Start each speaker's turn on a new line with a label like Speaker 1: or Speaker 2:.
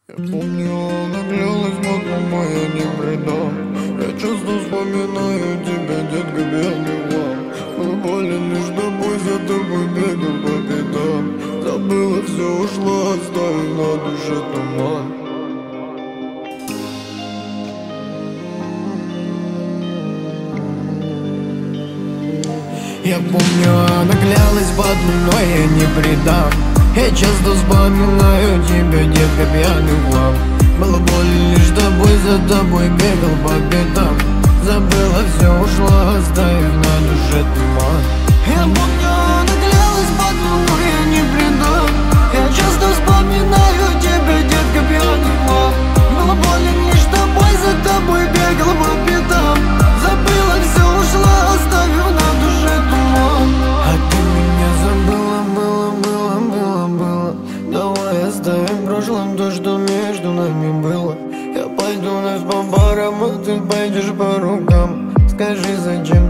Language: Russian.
Speaker 1: Я помню, она клялась, но я не предам. Я часто вспоминаю тебя, детка, пьяный вам. Был болен лишь тобой, за тобой бегал по пятам. Забыла, все ушла, оставив на душе туман. Я помню, она клялась под луной, я не предам. Я часто вспоминаю тебя, детка, пьяный плав. Было больно лишь тобой, за тобой бегал по пятам. Забыла, все ушла, оставив на душе туман. Я помню, она клялась под луной, я не предам. Я часто вспоминаю тебя, детка, пьяный плав. Было больно лишь тобой, за тобой бегал по пятам. Забыла, все ушла, оставив на душе туман. А ты меня забыла, было. Давай оставим в прошлом то, что между нами было. Я пойду вновь по барам, а ты пойдешь по рукам. Скажи, зачем